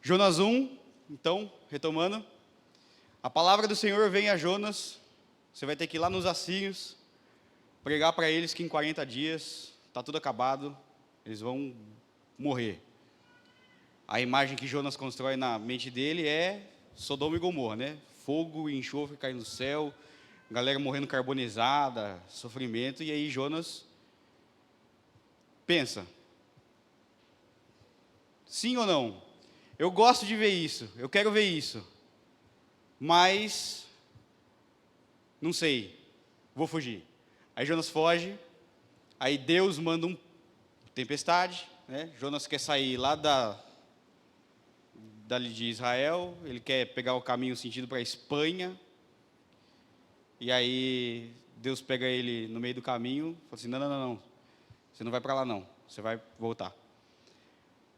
Jonas 1, então, retomando. A palavra do Senhor vem a Jonas. Você vai ter que ir lá nos assírios, pregar para eles que em 40 dias está tudo acabado, eles vão morrer. A imagem que Jonas constrói na mente dele é Sodoma e Gomorra, né? Fogo e enxofre caindo do céu, galera morrendo carbonizada, sofrimento. E aí Jonas pensa, sim ou não? Eu gosto de ver isso, eu quero ver isso, mas não sei, vou fugir. Aí Jonas foge, aí Deus manda uma tempestade, né? Jonas quer sair lá dali de Israel, ele quer pegar o caminho sentido para a Espanha, e aí Deus pega ele no meio do caminho, fala assim, não, você não vai para lá não, você vai voltar.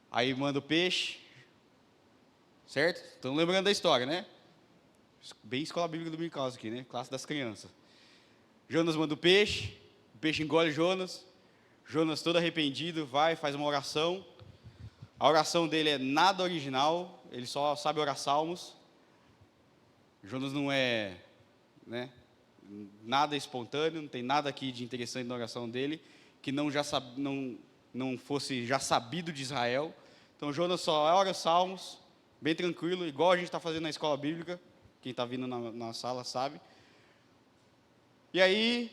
Aí manda o peixe, certo? Estão lembrando da história, né? Bem escola bíblica dominical aqui, né? Classe das crianças. Jonas manda o peixe engole Jonas, Jonas todo arrependido, vai, faz uma oração. A oração dele é nada original, ele só sabe orar salmos. Jonas não é, né, nada espontâneo, não tem nada aqui de interessante na oração dele, que não fosse já sabido de Israel. Então Jonas só ora salmos, bem tranquilo, igual a gente está fazendo na escola bíblica, quem está vindo na sala sabe. E aí,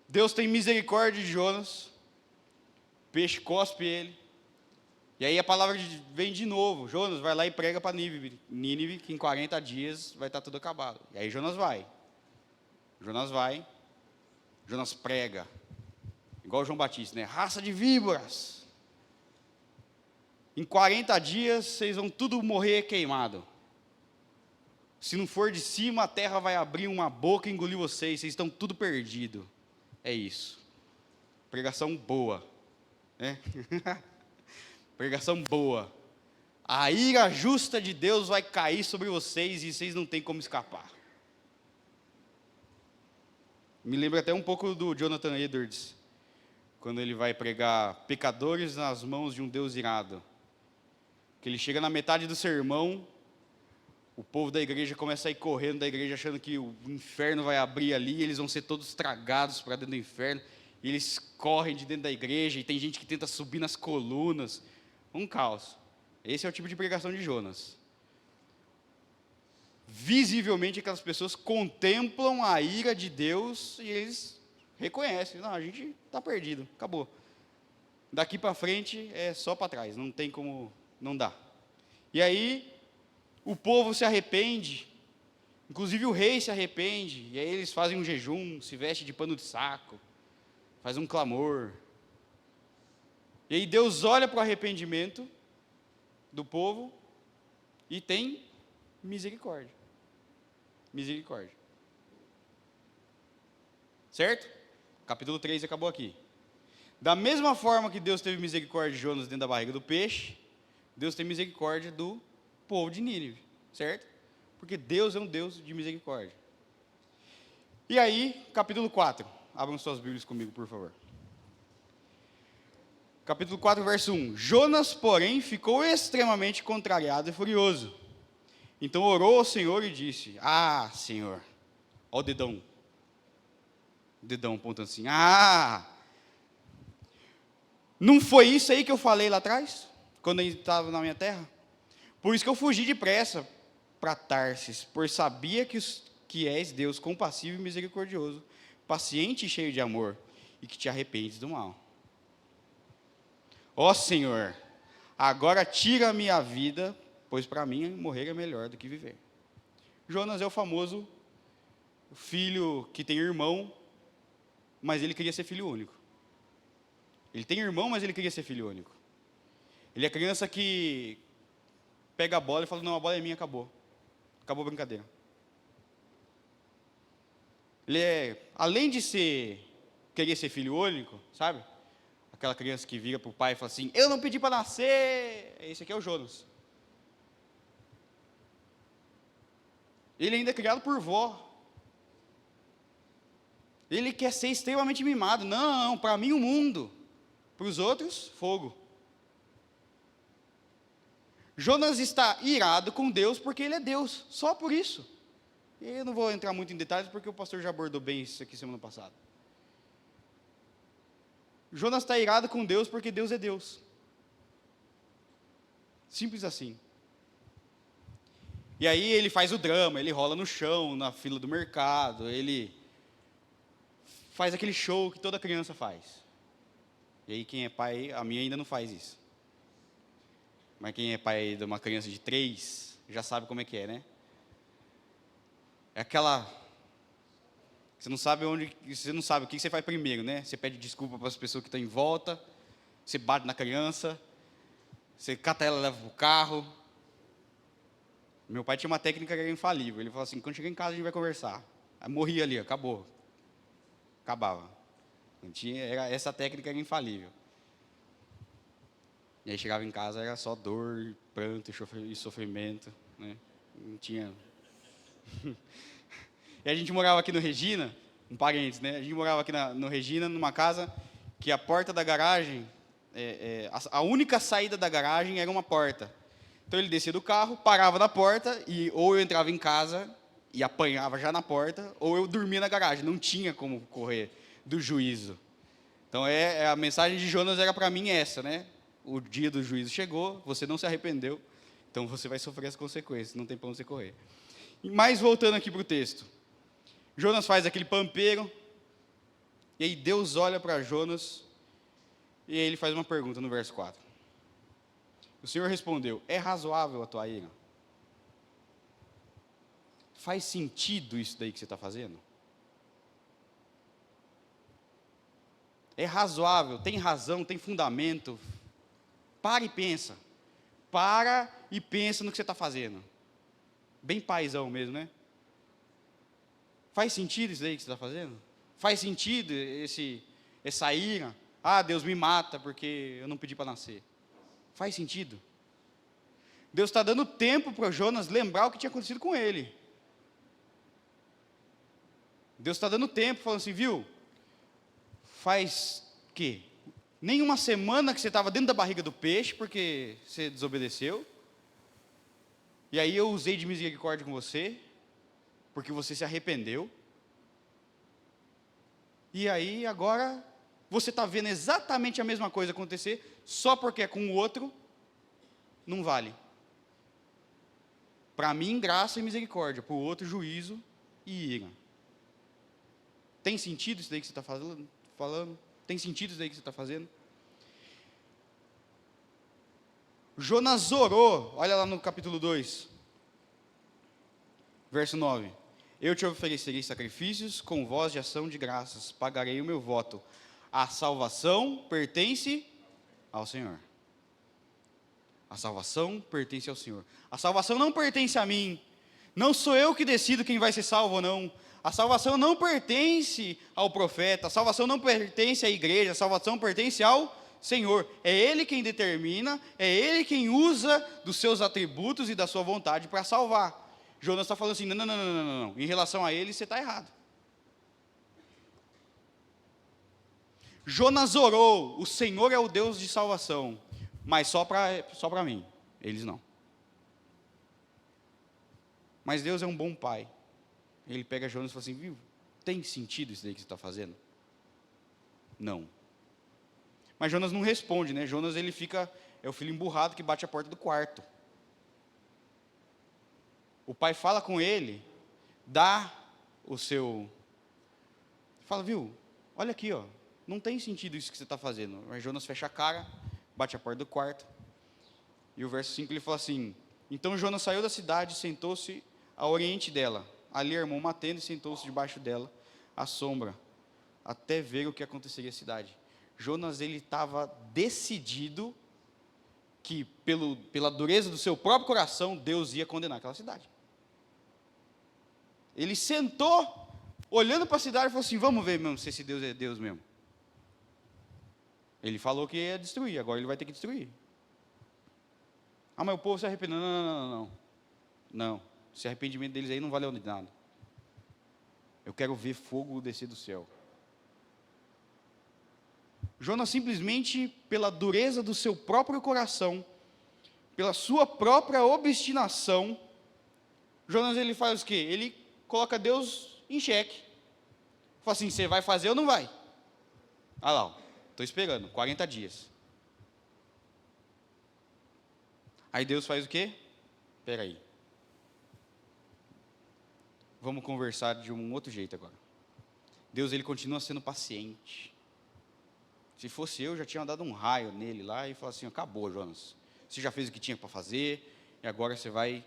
Deus tem misericórdia de Jonas, o peixe cospe ele, e aí a palavra vem de novo, Jonas vai lá e prega para Nínive, que em 40 dias vai estar tudo acabado. E aí Jonas vai, Jonas prega, igual João Batista, né? Raça de víboras, em 40 dias vocês vão tudo morrer queimado. Se não for de cima, a terra vai abrir uma boca e engolir vocês estão tudo perdido. É isso. Pregação boa, né? Pregação boa. A ira justa de Deus vai cair sobre vocês e vocês não têm como escapar. Me lembra até um pouco do Jonathan Edwards, quando ele vai pregar pecadores nas mãos de um Deus irado. Que ele chega na metade do sermão, o povo da igreja começa a ir correndo da igreja achando que o inferno vai abrir ali, e eles vão ser todos tragados para dentro do inferno, e eles correm de dentro da igreja, e tem gente que tenta subir nas colunas, um caos. Esse é o tipo de pregação de Jonas. Visivelmente aquelas pessoas contemplam a ira de Deus, e eles reconhecem, não, a gente está perdido, acabou. Daqui para frente é só para trás, não tem como, não dá. E aí, o povo se arrepende, inclusive o rei se arrepende, e aí eles fazem um jejum, se vestem de pano de saco, faz um clamor. E aí Deus olha para o arrependimento do povo e tem misericórdia. Misericórdia. Certo? Capítulo 3 acabou aqui. Da mesma forma que Deus teve misericórdia de Jonas dentro da barriga do peixe, Deus tem misericórdia do povo de Nínive, certo? Porque Deus é um Deus de misericórdia. E aí, capítulo 4. Abram suas Bíblias comigo, por favor. Capítulo 4, verso 1. Jonas, porém, ficou extremamente contrariado e furioso. Então orou ao Senhor e disse, Senhor, ó o dedão apontando assim, não foi isso aí que eu falei lá atrás, quando ele estava na minha terra? Por isso que eu fugi depressa para Tarsis, pois sabia que és Deus compassivo e misericordioso, paciente e cheio de amor, e que te arrependes do mal. Ó Senhor, agora tira a minha vida, pois para mim morrer é melhor do que viver. Jonas é o famoso filho que tem irmão, mas ele queria ser filho único. Ele tem irmão, mas ele queria ser filho único. Ele é criança que pega a bola e fala, não, a bola é minha, acabou a brincadeira. Ele além de querer ser filho único, sabe? Aquela criança que vira para o pai e fala assim, eu não pedi para nascer. Esse aqui é o Jonas. Ele ainda é criado por vó. Ele quer ser extremamente mimado. Não, para mim o mundo. Para os outros, fogo. Jonas está irado com Deus porque ele é Deus, só por isso. E eu não vou entrar muito em detalhes porque o pastor já abordou bem isso aqui semana passada. Jonas está irado com Deus porque Deus é Deus. Simples assim. E aí ele faz o drama, ele rola no chão, na fila do mercado, ele faz aquele show que toda criança faz. E aí quem é pai, a minha ainda não faz isso. Mas quem é pai de uma criança de 3, já sabe como é que é, né? É aquela... Você não sabe o que você faz primeiro, né? Você pede desculpa para as pessoas que estão em volta, você bate na criança, você cata ela e leva para o carro. Meu pai tinha uma técnica que era infalível. Ele falou assim, quando chegar em casa a gente vai conversar. Aí morria ali, acabou. Acabava. Essa técnica era infalível. E aí chegava em casa, era só dor, pranto e sofrimento. Né? Não tinha... E a gente morava aqui no Regina, um parênteses, né? A gente morava aqui no Regina, numa casa que a porta da garagem, a única saída da garagem era uma porta. Então ele descia do carro, parava na porta, e ou eu entrava em casa e apanhava já na porta, ou eu dormia na garagem. Não tinha como correr do juízo. Então a mensagem de Jonas era para mim essa, né? O dia do juízo chegou, você não se arrependeu, então você vai sofrer as consequências, não tem para onde você correr. Mas voltando aqui para o texto. Jonas faz aquele pampeiro, e aí Deus olha para Jonas, e aí ele faz uma pergunta no verso 4. O Senhor respondeu, é razoável a tua ira? Faz sentido isso daí que você está fazendo? É razoável, tem razão, tem fundamento? Para e pensa. Para e pensa no que você está fazendo. Bem paizão mesmo, né? Faz sentido isso daí que você está fazendo? Faz sentido essa ira? Ah, Deus me mata porque eu não pedi para nascer. Faz sentido? Deus está dando tempo para Jonas lembrar o que tinha acontecido com ele. Deus está dando tempo, falando assim, viu? Faz o quê? Nem uma semana que você estava dentro da barriga do peixe, porque você desobedeceu. E aí eu usei de misericórdia com você, porque você se arrependeu. E aí agora você está vendo exatamente a mesma coisa acontecer, só porque é com o outro, não vale. Para mim, graça e misericórdia, para o outro, juízo e ira. Tem sentido isso daí que você está falando? Tem sentido isso daí que você está fazendo? Jonas orou, olha lá no capítulo 2, verso 9. Eu te oferecerei sacrifícios com voz de ação de graças, pagarei o meu voto. A salvação pertence ao Senhor. A salvação pertence ao Senhor. A salvação não pertence a mim. Não sou eu que decido quem vai ser salvo ou não. A salvação não pertence ao profeta. A salvação não pertence à igreja. A salvação pertence ao Senhor. É Ele quem determina. É Ele quem usa dos seus atributos e da sua vontade para salvar. Jonas está falando assim, não. Em relação a Ele, você está errado. Jonas orou. O Senhor é o Deus de salvação. Mas só para mim, eles não. Mas Deus é um bom pai. Ele pega Jonas e fala assim, viu, tem sentido isso daí que você está fazendo? Não. Mas Jonas não responde, né? Jonas, ele fica, é o filho emburrado que bate a porta do quarto. O pai fala com ele, dá o seu... Fala, viu, olha aqui, ó, não tem sentido isso que você está fazendo. Mas Jonas fecha a cara, bate a porta do quarto, e o verso 5 ele fala assim, então Jonas saiu da cidade e sentou-se ao oriente dela, ali armou uma tenda e sentou-se debaixo dela, à sombra, até ver o que aconteceria à cidade. Jonas, ele estava decidido que pela dureza do seu próprio coração, Deus ia condenar aquela cidade. Ele sentou, olhando para a cidade e falou assim, vamos ver mesmo se esse Deus é Deus mesmo. Ele falou que ia destruir, agora ele vai ter que destruir. Ah, mas o povo se arrependeu. Não, esse arrependimento deles aí não valeu de nada. Eu quero ver fogo descer do céu. Jonas simplesmente, pela dureza do seu próprio coração, pela sua própria obstinação, Jonas ele faz o quê? Ele coloca Deus em xeque. Fala assim, você vai fazer ou não vai? Ah lá, estou esperando, 40 dias. Aí Deus faz o quê? Espera aí. Vamos conversar de um outro jeito agora. Deus ele continua sendo paciente. Se fosse eu, já tinha dado um raio nele lá e falado assim, acabou, Jonas. Você já fez o que tinha para fazer, e agora você vai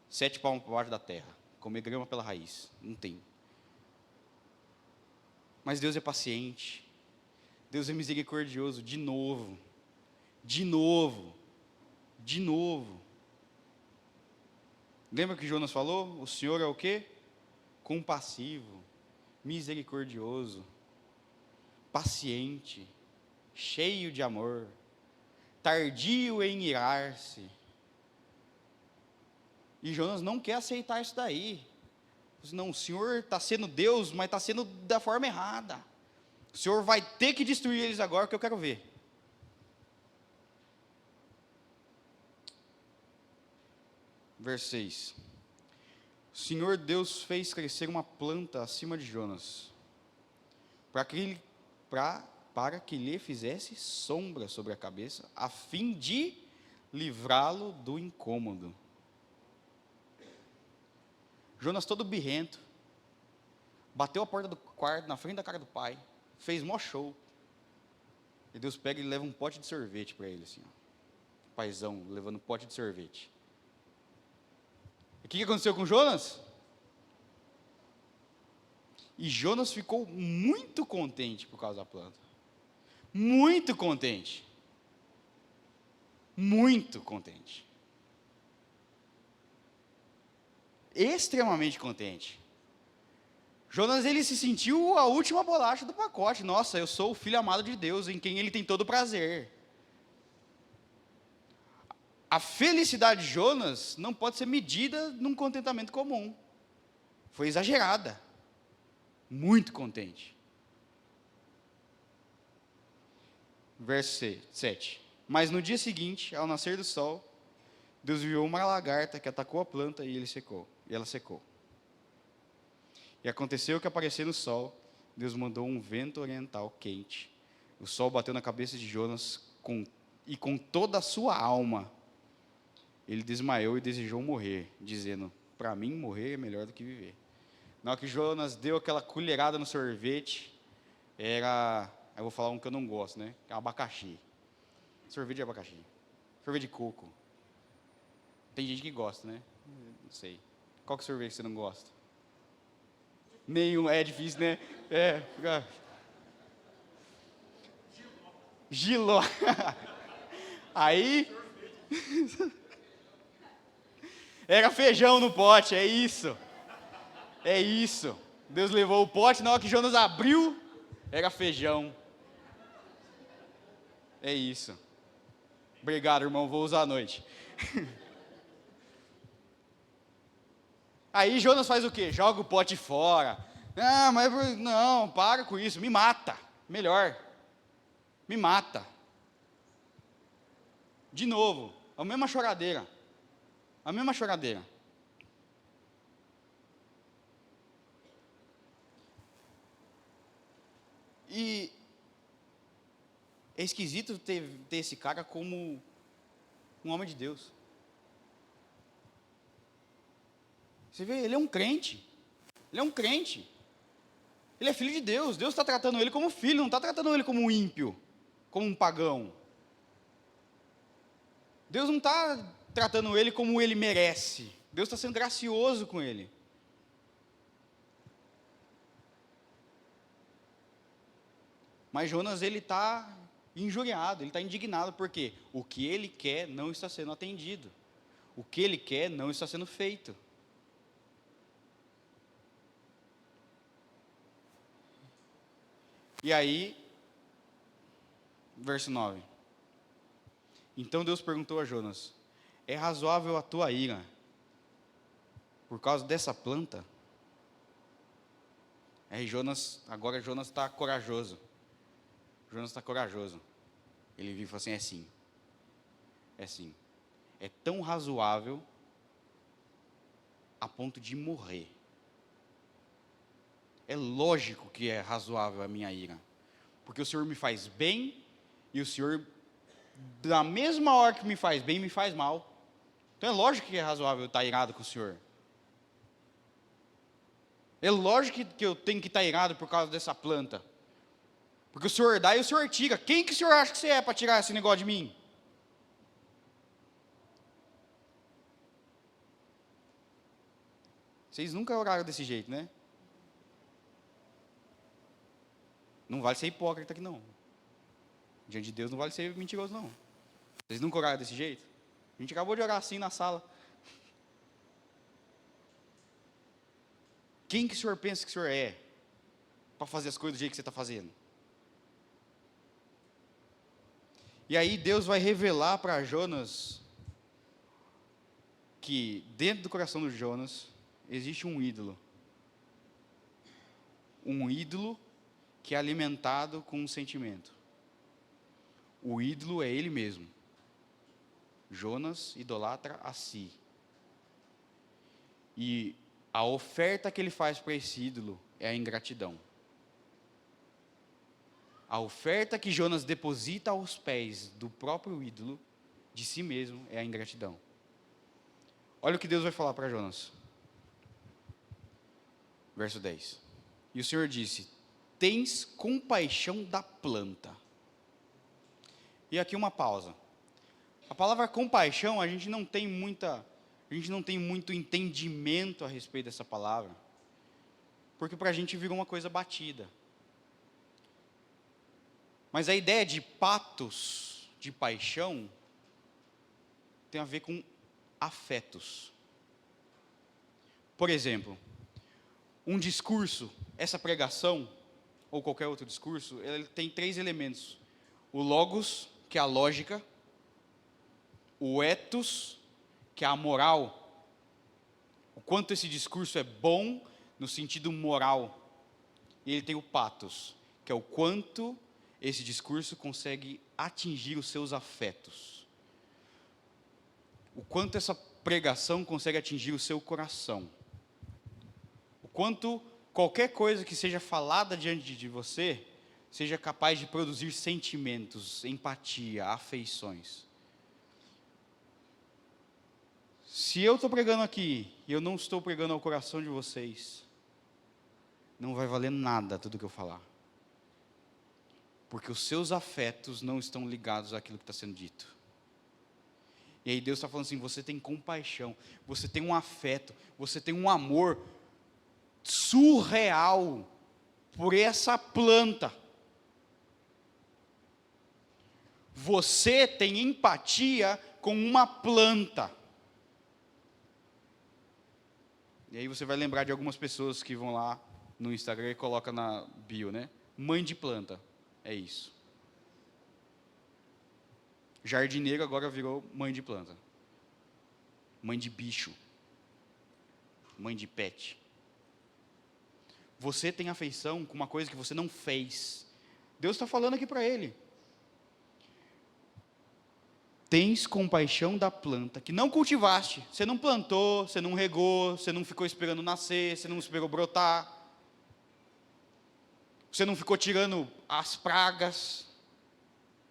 7 palmos para baixo da terra, comer grama pela raiz. Não tem. Mas Deus é paciente. Deus é misericordioso, de novo. De novo. De novo. Lembra que Jonas falou? O Senhor é o quê? Compassivo, misericordioso, paciente, cheio de amor, tardio em irar-se. E Jonas não quer aceitar isso daí. Não, o Senhor está sendo Deus, mas está sendo da forma errada. O Senhor vai ter que destruir eles agora, que eu quero ver. Verso 6. O Senhor Deus fez crescer uma planta acima de Jonas, para que lhe fizesse sombra sobre a cabeça, a fim de livrá-lo do incômodo. Jonas todo birrento, bateu a porta do quarto, na frente da cara do pai, fez mó show. E Deus pega e leva um pote de sorvete para ele, assim, ó. Paizão, levando um pote de sorvete. E o que aconteceu com Jonas? E Jonas ficou muito contente por causa da planta. Muito contente. Muito contente. Extremamente contente. Jonas, ele se sentiu a última bolacha do pacote. Nossa, eu sou o filho amado de Deus, em quem ele tem todo prazer. A felicidade de Jonas não pode ser medida num contentamento comum. Foi exagerada. Muito contente. Verso 7. Mas no dia seguinte, ao nascer do sol, Deus viu uma lagarta que atacou a planta e ela secou. E aconteceu que, aparecendo o sol, Deus mandou um vento oriental quente. O sol bateu na cabeça de Jonas e com toda a sua alma ele desmaiou e desejou morrer, dizendo, para mim morrer é melhor do que viver. Na hora que Jonas deu aquela colherada no sorvete, eu vou falar um que eu não gosto, né? É abacaxi. Sorvete de abacaxi. Sorvete de coco. Tem gente que gosta, né? Não sei. Qual que é o sorvete que você não gosta? Nenhum, é difícil, né? Fica... Giló. Aí... Era feijão no pote, é isso. É isso. Deus levou o pote, na hora que Jonas abriu, era feijão. É isso. Obrigado, irmão, vou usar à noite. Aí Jonas faz o quê? Joga o pote fora. Ah, mas não, para com isso, me mata. Melhor. Me mata. De novo, a mesma choradeira. A mesma choradeira. E é esquisito ter esse cara como um homem de Deus. Você vê, ele é um crente. Ele é um crente. Ele é filho de Deus. Deus está tratando ele como filho, não está tratando ele como um ímpio, como um pagão. Deus não está tratando ele como ele merece. Deus está sendo gracioso com ele. Mas Jonas, ele está injuriado, ele está indignado, porque o que ele quer não está sendo atendido. O que ele quer não está sendo feito. E aí, verso 9. Então Deus perguntou a Jonas, é razoável a tua ira por causa dessa planta? Aí agora Jonas está corajoso. Jonas está corajoso. Ele viu e falou assim, é sim. É sim. é tão razoável a ponto de morrer. É lógico que é razoável a minha ira, porque o Senhor me faz bem e o Senhor, da mesma hora que me faz bem, me faz mal. Então é lógico que é razoável eu estar irado com o Senhor. É lógico que eu tenho que estar irado por causa dessa planta. Porque o Senhor dá e o Senhor tira. Quem que o Senhor acha que você é para tirar esse negócio de mim? Vocês nunca oraram desse jeito, né? Não vale ser hipócrita aqui, não. Diante de Deus não vale ser mentiroso, não. Vocês nunca oraram desse jeito? A gente acabou de orar assim na sala. Quem que o Senhor pensa que o Senhor é para fazer as coisas do jeito que você está fazendo? E aí Deus vai revelar para Jonas que dentro do coração do Jonas existe um ídolo. Um ídolo que é alimentado com um sentimento. O ídolo é ele mesmo. Jonas idolatra a si. E a oferta que ele faz para esse ídolo é a ingratidão. A oferta que Jonas deposita aos pés do próprio ídolo, de si mesmo, é a ingratidão. Olha o que Deus vai falar para Jonas. Verso 10. E o Senhor disse: tens compaixão da planta. E aqui uma pausa. A palavra compaixão, a gente não tem muito entendimento a respeito dessa palavra, porque para a gente virou uma coisa batida. Mas a ideia de patos, de paixão, tem a ver com afetos. Por exemplo, um discurso, essa pregação, ou qualquer outro discurso, ele tem 3 elementos. O logos, que é a lógica. O ethos, que é a moral. O quanto esse discurso é bom no sentido moral. E ele tem o pathos, que é o quanto esse discurso consegue atingir os seus afetos. O quanto essa pregação consegue atingir o seu coração. O quanto qualquer coisa que seja falada diante de você seja capaz de produzir sentimentos, empatia, afeições. Se eu estou pregando aqui e eu não estou pregando ao coração de vocês, não vai valer nada tudo que eu falar. Porque os seus afetos não estão ligados àquilo que está sendo dito. E aí Deus está falando assim, você tem compaixão, você tem um afeto, você tem um amor surreal por essa planta. Você tem empatia com uma planta. E aí você vai lembrar de algumas pessoas que vão lá no Instagram e colocam na bio, né? Mãe de planta, é isso. Jardineiro agora virou mãe de planta. Mãe de bicho. Mãe de pet. Você tem afeição com uma coisa que você não fez. Deus está falando aqui para ele. Tens compaixão da planta que não cultivaste. Você não plantou, você não regou, você não ficou esperando nascer, você não esperou brotar. Você não ficou tirando as pragas.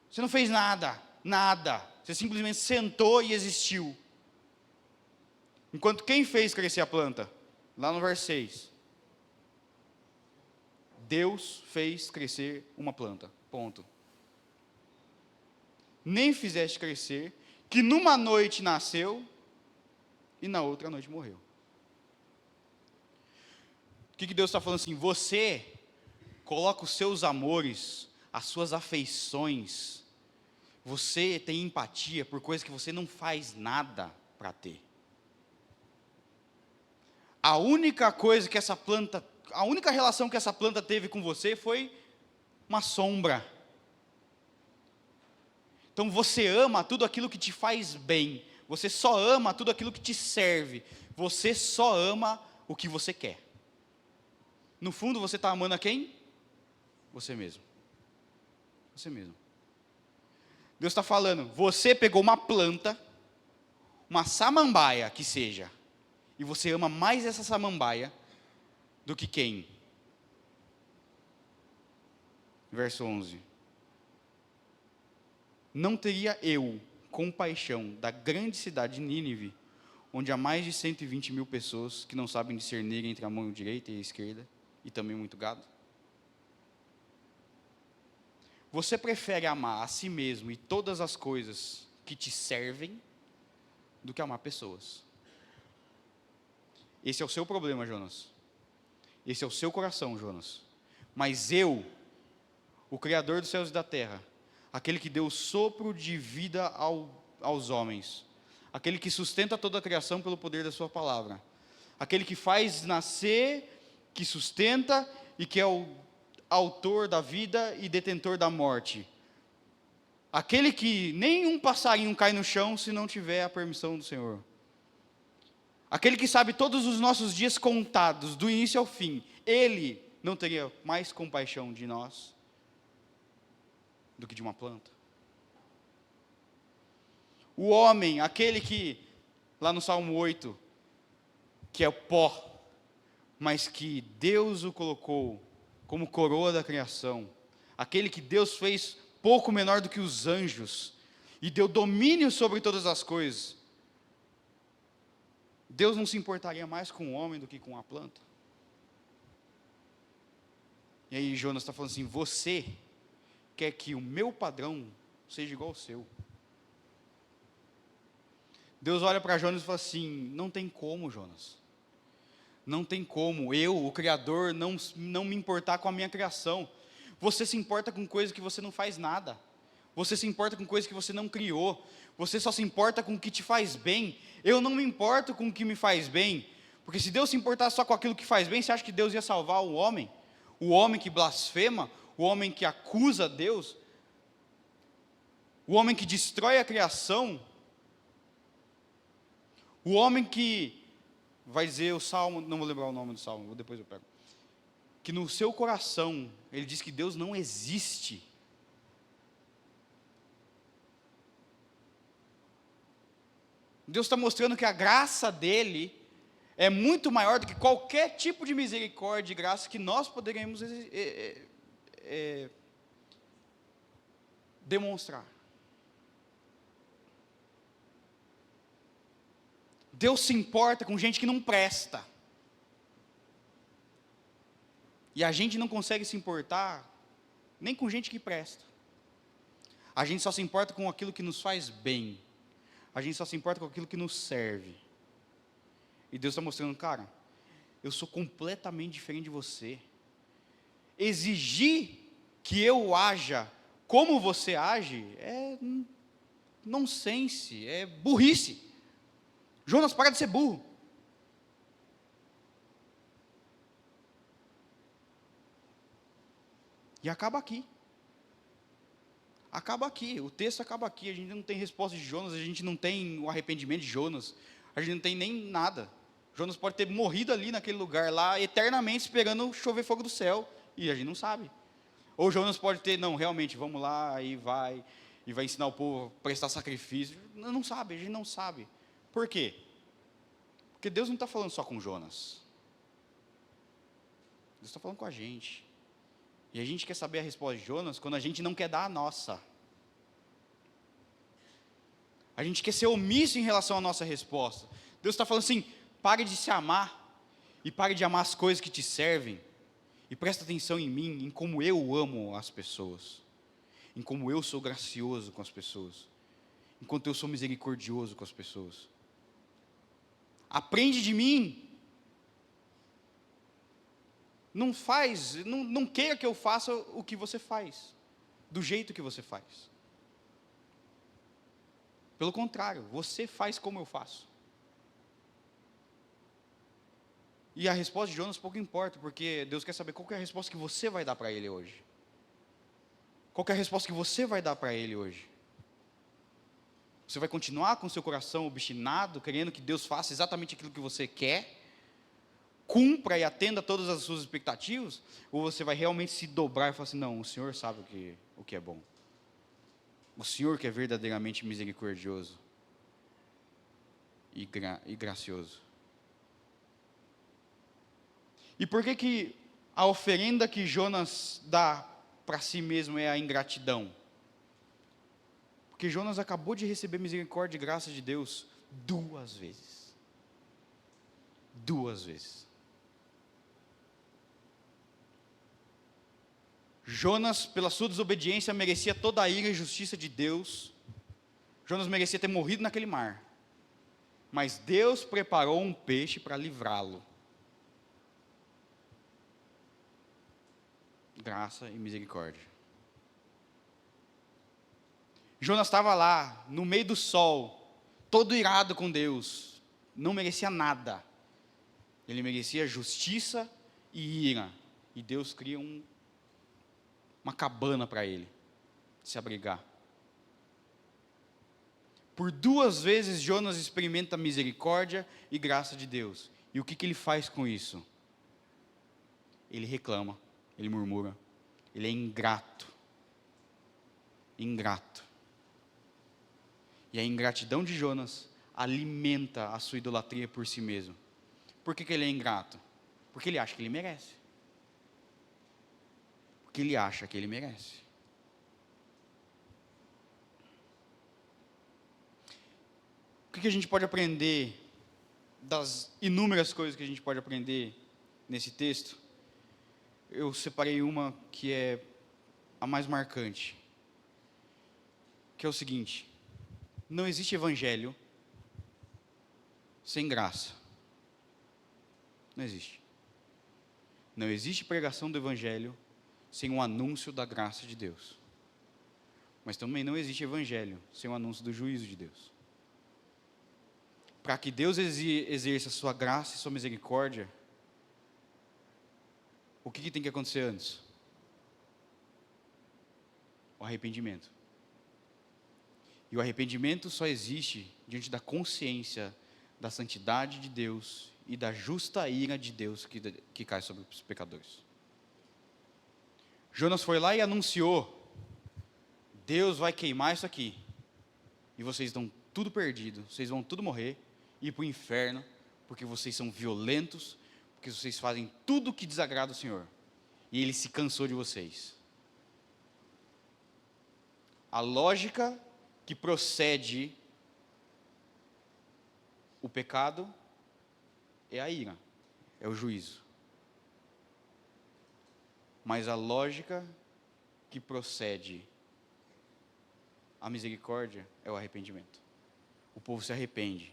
Você não fez nada, nada. Você simplesmente sentou e existiu. Enquanto quem fez crescer a planta? Lá no verso 6. Deus fez crescer uma planta. Ponto. Nem fizeste crescer, que numa noite nasceu e na outra noite morreu. O que Deus está falando assim? Você coloca os seus amores, as suas afeições, você tem empatia por coisas que você não faz nada para ter. A única relação que essa planta teve com você foi uma sombra. Então você ama tudo aquilo que te faz bem. Você só ama tudo aquilo que te serve. Você só ama o que você quer. No fundo você está amando a quem? Você mesmo. Você mesmo. Deus está falando, você pegou uma planta, uma samambaia que seja, e você ama mais essa samambaia do que quem? Verso 11. Não teria eu compaixão da grande cidade de Nínive, onde há mais de 120 mil pessoas que não sabem discernir entre a mão direita e a esquerda, e também muito gado? Você prefere amar a si mesmo e todas as coisas que te servem do que amar pessoas. Esse é o seu problema, Jonas. Esse é o seu coração, Jonas. Mas eu, o Criador dos céus e da terra, aquele que deu o sopro de vida aos homens, aquele que sustenta toda a criação pelo poder da sua palavra, aquele que faz nascer, que sustenta e que é o autor da vida e detentor da morte, aquele que nenhum passarinho cai no chão se não tiver a permissão do Senhor, aquele que sabe todos os nossos dias contados, do início ao fim, Ele não teria mais compaixão de nós do que de uma planta? O homem, aquele que, lá no Salmo 8, que é o pó, mas que Deus o colocou como coroa da criação, aquele que Deus fez pouco menor do que os anjos, e deu domínio sobre todas as coisas, Deus não se importaria mais com o homem do que com a planta? E aí Jonas está falando assim, você quer que o meu padrão seja igual ao seu? Deus olha para Jonas e fala assim, não tem como, Jonas. Não tem como eu, o Criador, não me importar com a minha criação. Você se importa com coisas que você não faz nada. Você se importa com coisas que você não criou. Você só se importa com o que te faz bem. Eu não me importo com o que me faz bem. Porque se Deus se importasse só com aquilo que faz bem, você acha que Deus ia salvar o homem? O homem que blasfema? O homem que acusa Deus? O homem que destrói a criação? O homem que vai dizer o salmo, não vou lembrar o nome do salmo, depois eu pego, que no seu coração, ele diz que Deus não existe. Deus está mostrando que a graça dele é muito maior do que qualquer tipo de misericórdia e graça que nós poderíamos demonstrar. Deus se importa com gente que não presta. E a gente não consegue se importar nem com gente que presta. A gente só se importa com aquilo que nos faz bem. A gente só se importa com aquilo que nos serve. E Deus está mostrando, cara, eu sou completamente diferente de você. Exigir que eu haja como você age é nonsense, é burrice. Jonas, para de ser burro. E acaba aqui. Acaba aqui, o texto acaba aqui. A gente não tem resposta de Jonas, a gente não tem o arrependimento de Jonas, a gente não tem nem nada. Jonas pode ter morrido ali naquele lugar lá, eternamente esperando chover fogo do céu, e a gente não sabe. Ou Jonas pode ter, não, realmente, vamos lá, e vai ensinar o povo a prestar sacrifício. Não sabe, a gente não sabe. Por quê? Porque Deus não está falando só com Jonas. Deus está falando com a gente. E a gente quer saber a resposta de Jonas quando a gente não quer dar a nossa. A gente quer ser omisso em relação à nossa resposta. Deus está falando assim, pare de se amar, e pare de amar as coisas que te servem, e presta atenção em mim, em como eu amo as pessoas, em como eu sou gracioso com as pessoas, enquanto eu sou misericordioso com as pessoas. Aprende de mim. Não queira que eu faça o que você faz, do jeito que você faz. Pelo contrário, você faz como eu faço. E a resposta de Jonas pouco importa, porque Deus quer saber qual que é a resposta que você vai dar para ele hoje. Qual que é a resposta que você vai dar para ele hoje? Você vai continuar com seu coração obstinado, querendo que Deus faça exatamente aquilo que você quer, cumpra e atenda todas as suas expectativas, ou você vai realmente se dobrar e falar assim, não, o Senhor sabe o que é bom. O Senhor que é verdadeiramente misericordioso. e gracioso. E por que a oferenda que Jonas dá para si mesmo é a ingratidão? Porque Jonas acabou de receber misericórdia e graça de Deus 2 vezes. 2 vezes. Jonas, pela sua desobediência, merecia toda a ira e justiça de Deus. Jonas merecia ter morrido naquele mar. Mas Deus preparou um peixe para livrá-lo. Graça e misericórdia. Jonas estava lá, no meio do sol, todo irado com Deus. Não merecia nada. Ele merecia justiça e ira. E Deus cria uma cabana para ele se abrigar. Por 2 vezes Jonas experimenta misericórdia e graça de Deus. E o que ele faz com isso? Ele reclama, ele murmura, ele é ingrato. Ingrato. E a ingratidão de Jonas alimenta a sua idolatria por si mesmo. Por que ele é ingrato? Porque ele acha que ele merece. Porque ele acha que ele merece. O que a gente pode aprender das inúmeras coisas que a gente pode aprender nesse texto? Eu separei uma que é a mais marcante, que é o seguinte: não existe evangelho sem graça. Não existe. Não existe pregação do evangelho sem um anúncio da graça de Deus. Mas também não existe evangelho sem o anúncio do juízo de Deus. Para que Deus exerça sua graça e sua misericórdia, o que tem que acontecer antes? O arrependimento. E o arrependimento só existe diante da consciência da santidade de Deus e da justa ira de Deus que cai sobre os pecadores. Jonas foi lá e anunciou: Deus vai queimar isso aqui, e vocês estão tudo perdido, vocês vão tudo morrer, ir para o inferno, porque vocês são violentos, porque vocês fazem tudo que desagrada o Senhor. E Ele se cansou de vocês. A lógica que procede o pecado é a ira, é o juízo. Mas a lógica que procede a misericórdia é o arrependimento. O povo se arrepende.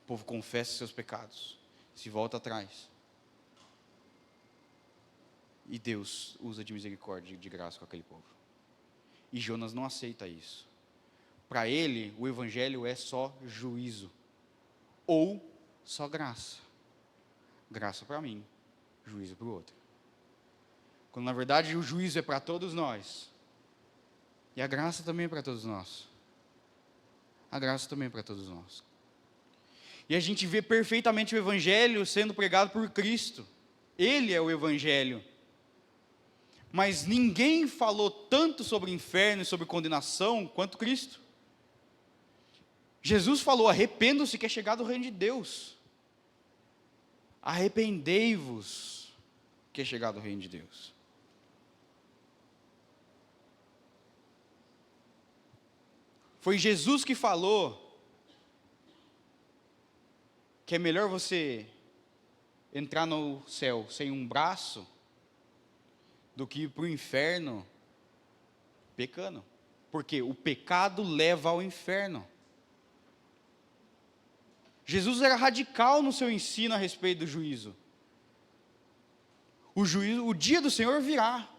O povo confessa seus pecados, se volta atrás. E Deus usa de misericórdia e de graça com aquele povo. E Jonas não aceita isso. Para ele, o evangelho é só juízo. Ou só graça. Graça para mim, juízo para o outro. Quando na verdade o juízo é para todos nós. E a graça também é para todos nós. A graça também é para todos nós. E a gente vê perfeitamente o evangelho sendo pregado por Cristo. Ele é o evangelho. Mas ninguém falou tanto sobre inferno e sobre condenação quanto Cristo. Jesus falou: arrependam-se que é chegado o reino de Deus. Arrependei-vos que é chegado o reino de Deus. Foi Jesus que falou que é melhor você entrar no céu sem um braço do que ir para o inferno pecando. Porque o pecado leva ao inferno. Jesus era radical no seu ensino a respeito do juízo. O dia do Senhor virá.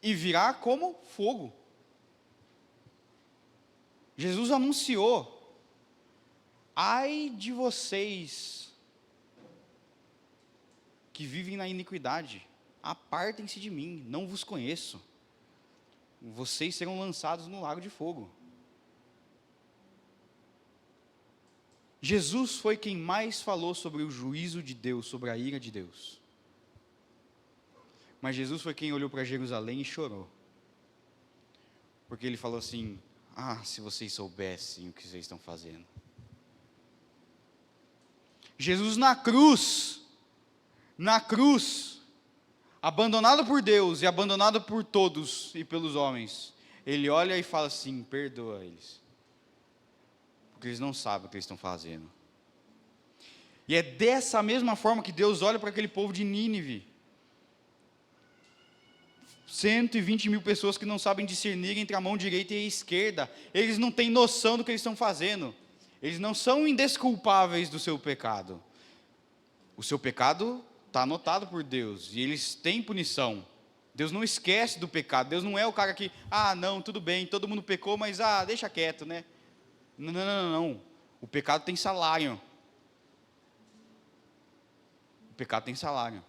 E virá como fogo. Jesus anunciou: ai de vocês que vivem na iniquidade, apartem-se de mim, não vos conheço. Vocês serão lançados no lago de fogo. Jesus foi quem mais falou sobre o juízo de Deus, sobre a ira de Deus. Mas Jesus foi quem olhou para Jerusalém e chorou. Porque ele falou assim: Ah, se vocês soubessem o que vocês estão fazendo. Jesus na cruz, abandonado por Deus e abandonado por todos e pelos homens, ele olha e fala assim: perdoa eles, porque eles não sabem o que eles estão fazendo. E é dessa mesma forma que Deus olha para aquele povo de Nínive. 120 mil pessoas que não sabem discernir entre a mão direita e a esquerda. Eles não têm noção do que eles estão fazendo. Eles não são indesculpáveis do seu pecado. O seu pecado está anotado por Deus, e eles têm punição. Deus não esquece do pecado. Deus não é o cara que, não, tudo bem, todo mundo pecou, mas deixa quieto, né? Não. O pecado tem salário. O pecado tem salário.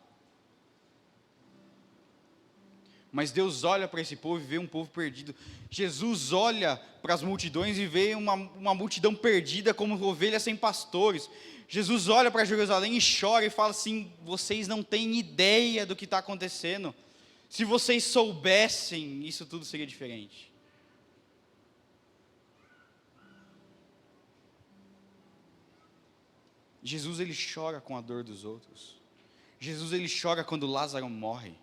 Mas Deus olha para esse povo e vê um povo perdido. Jesus olha para as multidões e vê uma multidão perdida como ovelhas sem pastores. Jesus olha para Jerusalém e chora e fala assim: vocês não têm ideia do que está acontecendo. Se vocês soubessem, isso tudo seria diferente. Jesus, ele chora com a dor dos outros. Jesus, ele chora quando Lázaro morre.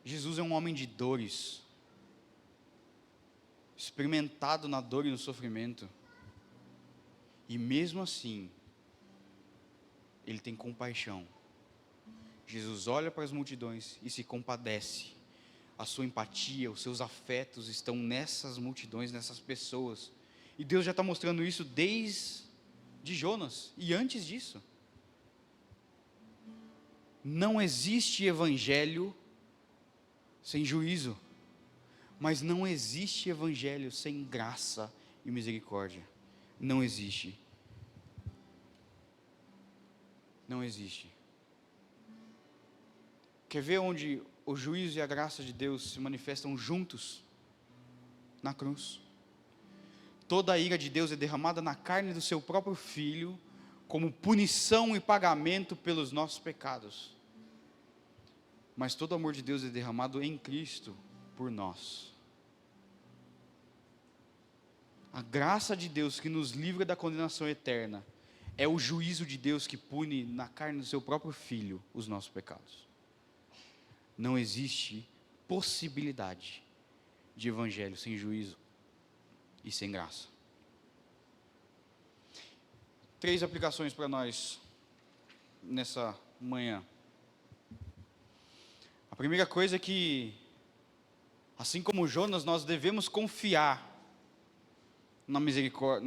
Jesus é um homem de dores, experimentado na dor e no sofrimento, e mesmo assim, ele tem compaixão. Jesus olha para as multidões e se compadece. A sua empatia, os seus afetos estão nessas multidões, nessas pessoas, e Deus já está mostrando isso desde Jonas, e antes disso. Não existe evangelho sem juízo, mas não existe evangelho sem graça e misericórdia. Não existe. Não existe. Quer ver onde o juízo e a graça de Deus se manifestam juntos? Na cruz. Toda a ira de Deus é derramada na carne do seu próprio Filho, como punição e pagamento pelos nossos pecados. Mas todo o amor de Deus é derramado em Cristo por nós. A graça de Deus que nos livra da condenação eterna é o juízo de Deus que pune na carne do seu próprio Filho os nossos pecados. Não existe possibilidade de evangelho sem juízo e sem graça. 3 aplicações para nós nessa manhã. A primeira coisa é que, assim como Jonas, nós devemos confiar na misericórdia,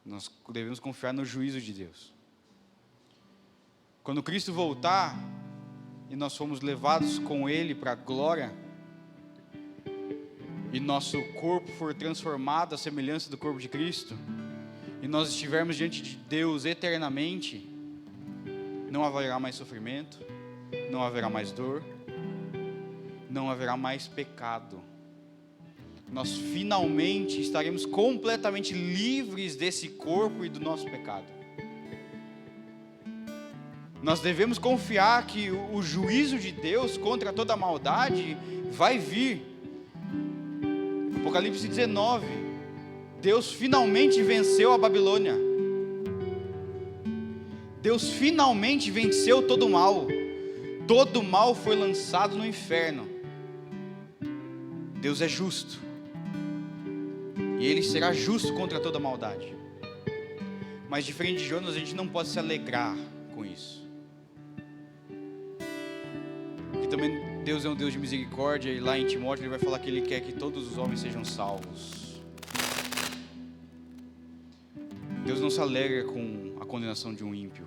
nós devemos confiar no juízo de Deus. Quando Cristo voltar, e nós formos levados com Ele para a glória, e nosso corpo for transformado à semelhança do corpo de Cristo, e nós estivermos diante de Deus eternamente, não haverá mais sofrimento, não haverá mais dor, não haverá mais pecado. Nós finalmente estaremos completamente livres desse corpo e do nosso pecado. Nós devemos confiar que o juízo de Deus contra toda a maldade vai vir. Apocalipse 19, Deus finalmente venceu a Babilônia. Deus finalmente venceu todo o mal. Todo o mal foi lançado no inferno. Deus é justo. E Ele será justo contra toda a maldade. Mas diferente de Jonas, a gente não pode se alegrar com isso. Porque também Deus é um Deus de misericórdia, e lá em Timóteo Ele vai falar que Ele quer que todos os homens sejam salvos. Deus não se alegra com a condenação de um ímpio,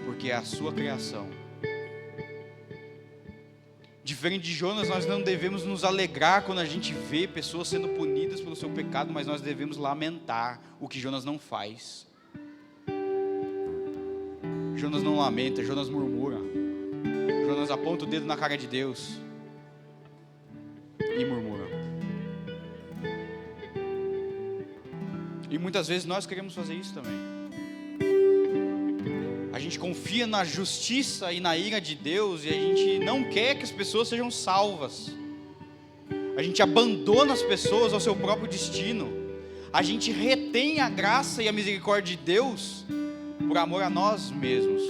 porque é a sua criação. Diferente de Jonas, nós não devemos nos alegrar quando a gente vê pessoas sendo punidas pelo seu pecado, mas nós devemos lamentar, o que Jonas não faz. Jonas não lamenta, Jonas murmura. Jonas aponta o dedo na cara de Deus e murmura. E muitas vezes nós queremos fazer isso também. A gente confia na justiça e na ira de Deus, e a gente não quer que as pessoas sejam salvas. A gente abandona as pessoas ao seu próprio destino. A gente retém a graça e a misericórdia de Deus por amor a nós mesmos.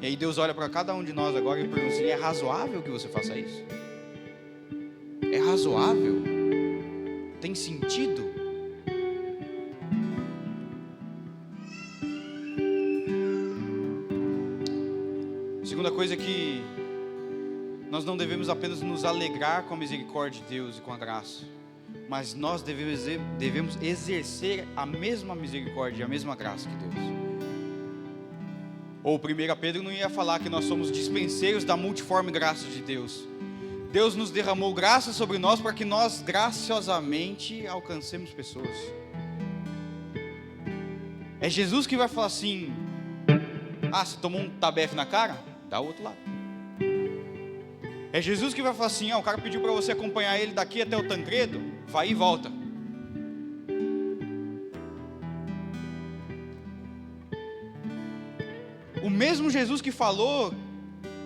E aí Deus olha para cada um de nós agora e pergunta assim: é razoável que você faça isso? É razoável? Tem sentido? Segunda coisa é que nós não devemos apenas nos alegrar com a misericórdia de Deus e com a graça, mas nós devemos exercer a mesma misericórdia e a mesma graça que Deus. Ou 1 Pedro não ia falar que nós somos dispenseiros da multiforme graça de Deus. Deus nos derramou graça sobre nós para que nós graciosamente alcancemos pessoas. É Jesus que vai falar assim: ah, você tomou um tabefe na cara? Dá o outro lado. É Jesus que vai falar assim: ah, o cara pediu para você acompanhar ele daqui até o Tancredo, vai e volta. O mesmo Jesus que falou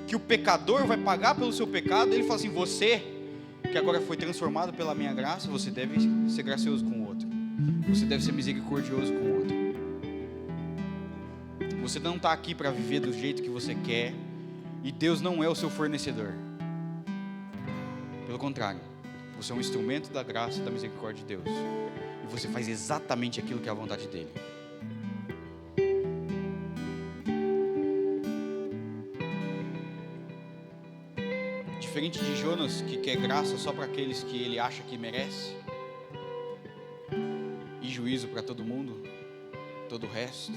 que o pecador vai pagar pelo seu pecado, ele fala assim: você, que agora foi transformado pela minha graça, você deve ser gracioso com o outro. Você deve ser misericordioso com o outro. Você não está aqui para viver do jeito que você quer, e Deus não é o seu fornecedor. Pelo contrário, você é um instrumento da graça e da misericórdia de Deus, e você faz exatamente aquilo que é a vontade dele. Diferente de Jonas, que quer graça só para aqueles que ele acha que merece, e juízo para todo mundo, todo o resto,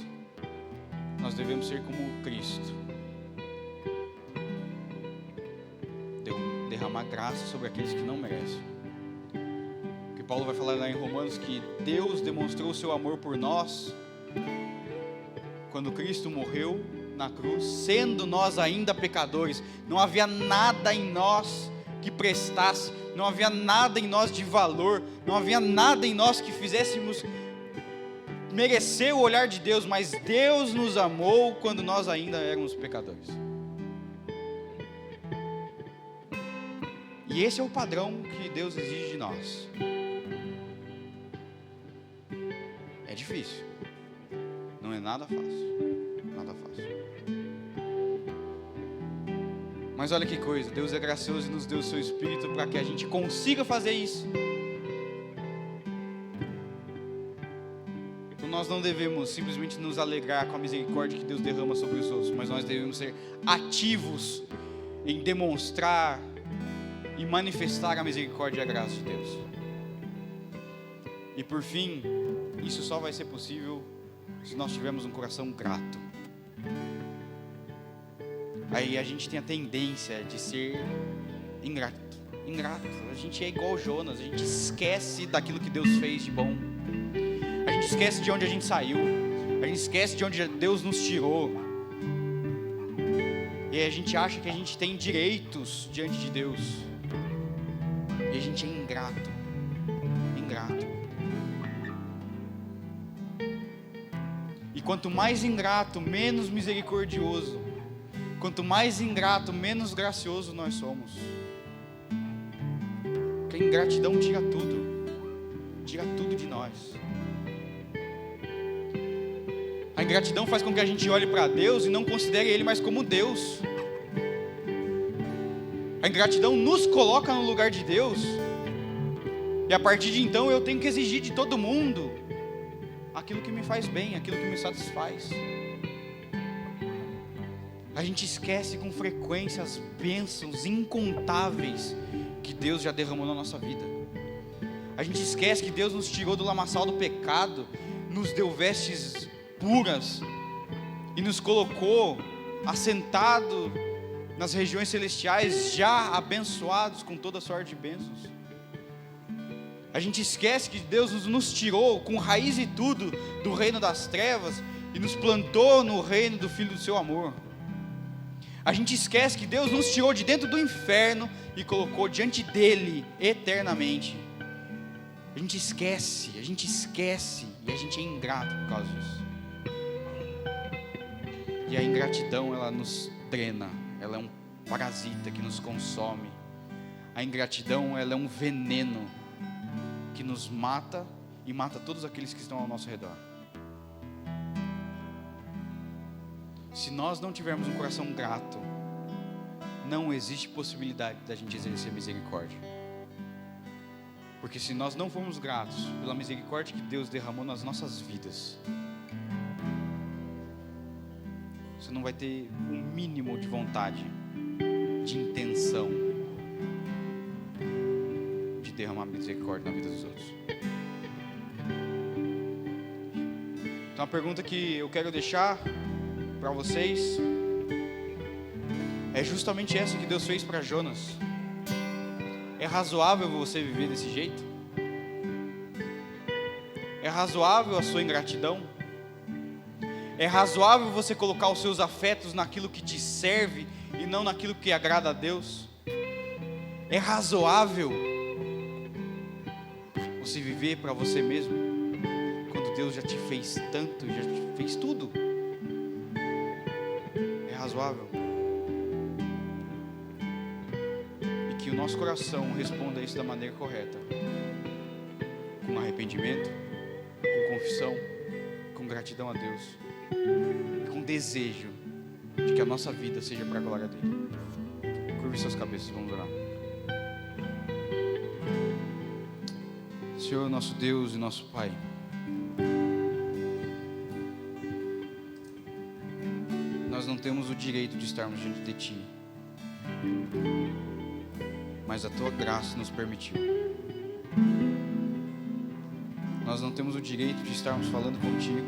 nós devemos ser como Cristo, derramar graça sobre aqueles que não merecem. Porque Paulo vai falar lá em Romanos que Deus demonstrou o seu amor por nós quando Cristo morreu na cruz, sendo nós ainda pecadores. Não havia nada em nós que prestasse, não havia nada em nós de valor, não havia nada em nós que fizéssemos merecer o olhar de Deus, mas Deus nos amou quando nós ainda éramos pecadores. E esse é o padrão que Deus exige de nós. É difícil, não é nada fácil, nada fácil. Mas olha que coisa, Deus é gracioso e nos deu o seu Espírito para que a gente consiga fazer isso. Então nós não devemos simplesmente nos alegrar com a misericórdia que Deus derrama sobre os outros, mas nós devemos ser ativos em demonstrar e manifestar a misericórdia e a graça de Deus. E por fim, isso só vai ser possível se nós tivermos um coração grato. Aí a gente tem a tendência de ser ingrato. A gente é igual Jonas, a gente esquece daquilo que Deus fez de bom. A gente esquece de onde a gente saiu. A gente esquece de onde Deus nos tirou. E a gente acha que a gente tem direitos diante de Deus. E a gente é ingrato. E quanto mais ingrato, menos misericordioso. Quanto mais ingrato, menos gracioso nós somos. Porque a ingratidão tira tudo de nós. A ingratidão faz com que a gente olhe para Deus e não considere Ele mais como Deus. A ingratidão nos coloca no lugar de Deus, e a partir de então eu tenho que exigir de todo mundo aquilo que me faz bem, aquilo que me satisfaz. A gente esquece com frequência as bênçãos incontáveis que Deus já derramou na nossa vida. A gente esquece que Deus nos tirou do lamaçal do pecado, nos deu vestes puras e nos colocou assentado nas regiões celestiais, já abençoados com toda sorte de bênçãos. A gente esquece que Deus nos tirou com raiz e tudo do reino das trevas e nos plantou no reino do Filho do seu amor. A gente esquece que Deus nos tirou de dentro do inferno e colocou diante dele eternamente. A gente esquece e a gente é ingrato por causa disso. E a ingratidão, ela nos drena, ela é um parasita que nos consome. A ingratidão, ela é um veneno que nos mata e mata todos aqueles que estão ao nosso redor. Se nós não tivermos um coração grato, não existe possibilidade da gente exercer misericórdia. Porque se nós não formos gratos pela misericórdia que Deus derramou nas nossas vidas, você não vai ter um mínimo de vontade, de intenção de derramar misericórdia na vida dos outros. Então a pergunta que eu quero deixar para vocês é justamente essa que Deus fez para Jonas. É razoável você viver desse jeito? É razoável a sua ingratidão? É razoável você colocar os seus afetos naquilo que te serve e não naquilo que agrada a Deus? É razoável você viver para você mesmo, quando Deus já te fez tanto, já te fez tudo? É razoável? E que o nosso coração responda isso da maneira correta, com arrependimento, com confissão, com gratidão a Deus, e com desejo de que a nossa vida seja para a glória dele. Curve suas cabeças, vamos orar. Senhor, nosso Deus e nosso Pai, nós não temos o direito de estarmos diante de Ti, mas a Tua graça nos permitiu. Nós não temos o direito de estarmos falando contigo,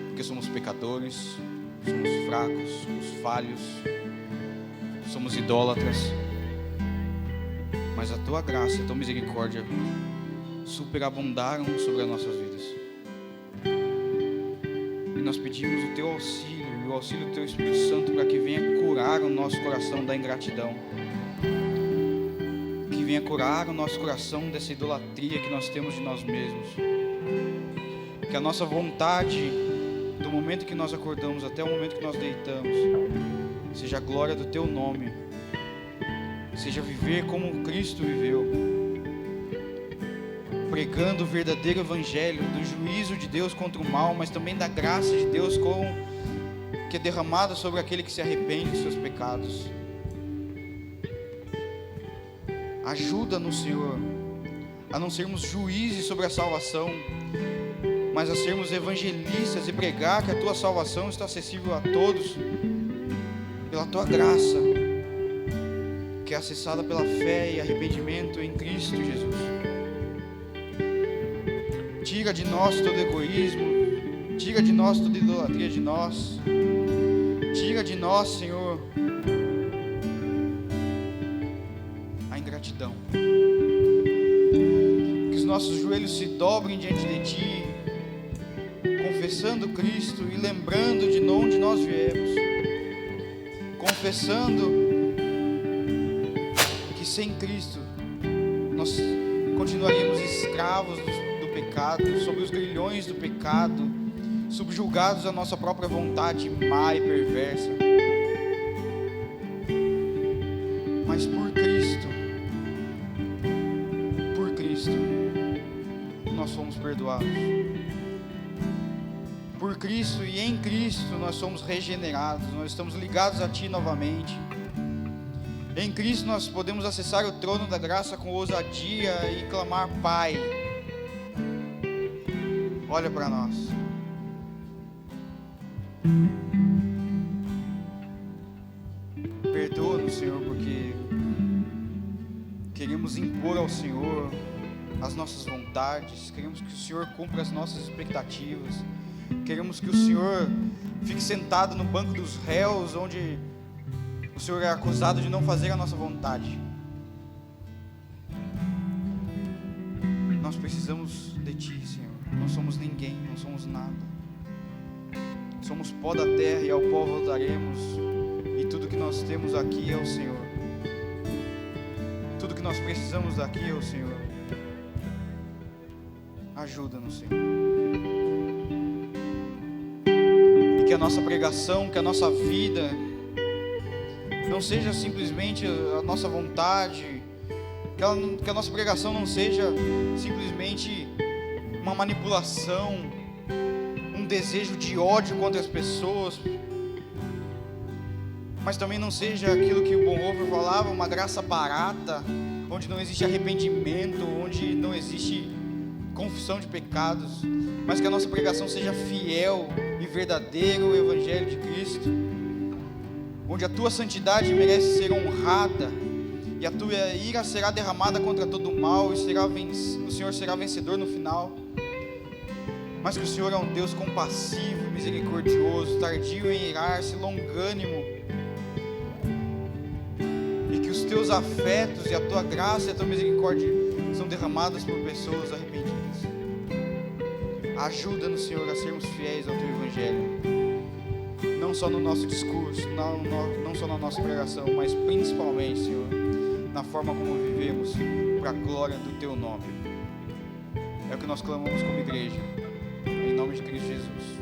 porque somos pecadores, somos fracos, somos falhos, somos idólatras, mas a Tua graça e a Tua misericórdia superabundaram sobre as nossas vidas. E nós pedimos o Teu auxílio e o auxílio do Teu Espírito Santo para que venha curar o nosso coração da ingratidão, que venha curar o nosso coração dessa idolatria que nós temos de nós mesmos, que a nossa vontade, do momento que nós acordamos até o momento que nós deitamos, seja a glória do Teu nome, seja viver como Cristo viveu, pregando o verdadeiro evangelho do juízo de Deus contra o mal, mas também da graça de Deus que é derramada sobre aquele que se arrepende dos seus pecados. Ajuda-nos, Senhor, a não sermos juízes sobre a salvação, mas a sermos evangelistas e pregar que a Tua salvação está acessível a todos pela Tua graça, que é acessada pela fé e arrependimento em Cristo Jesus. Tira de nós todo egoísmo, tira de nós toda idolatria de nós, tira de nós, Senhor, a ingratidão. Que os nossos joelhos se dobrem diante de Ti, confessando Cristo e lembrando de onde nós viemos, confessando que sem Cristo nós continuaríamos escravos do pecado, sob os grilhões do pecado, subjugados à nossa própria vontade má e perversa. Mas por Cristo, nós somos perdoados. Por Cristo e em Cristo nós somos regenerados, nós estamos ligados a Ti novamente. Em Cristo nós podemos acessar o trono da graça com ousadia e clamar: Pai, olha para nós. Perdoa-nos, Senhor, porque queremos impor ao Senhor as nossas vontades, queremos que o Senhor cumpra as nossas expectativas, queremos que o Senhor fique sentado no banco dos réus, onde o Senhor é acusado de não fazer a nossa vontade. Nós precisamos de Ti, Senhor. Não somos ninguém, não somos nada. Somos pó da terra e ao pó voltaremos. E tudo que nós temos aqui é o Senhor. Tudo que nós precisamos daqui é o Senhor. Ajuda-nos, Senhor. E que a nossa pregação, que a nossa vida não seja simplesmente a nossa vontade, que a nossa pregação não seja simplesmente uma manipulação, um desejo de ódio contra as pessoas, mas também não seja aquilo que o Bonhoeffer falava, uma graça barata, onde não existe arrependimento, onde não existe confissão de pecados, mas que a nossa pregação seja fiel e verdadeira ao Evangelho de Cristo, onde a tua santidade merece ser honrada, e a tua ira será derramada contra todo o mal, e o Senhor será vencedor no final, mas que o Senhor é um Deus compassivo, misericordioso, tardio em irar-se, longânimo, e que os teus afetos e a tua graça e a tua misericórdia são derramadas por pessoas arrependidas. Ajuda-nos, Senhor, a sermos fiéis ao teu Evangelho, não só no nosso discurso, não só na nossa pregação, mas principalmente, Senhor, na forma como vivemos, para a glória do teu nome. É o que nós clamamos como igreja, em nome de Cristo Jesus.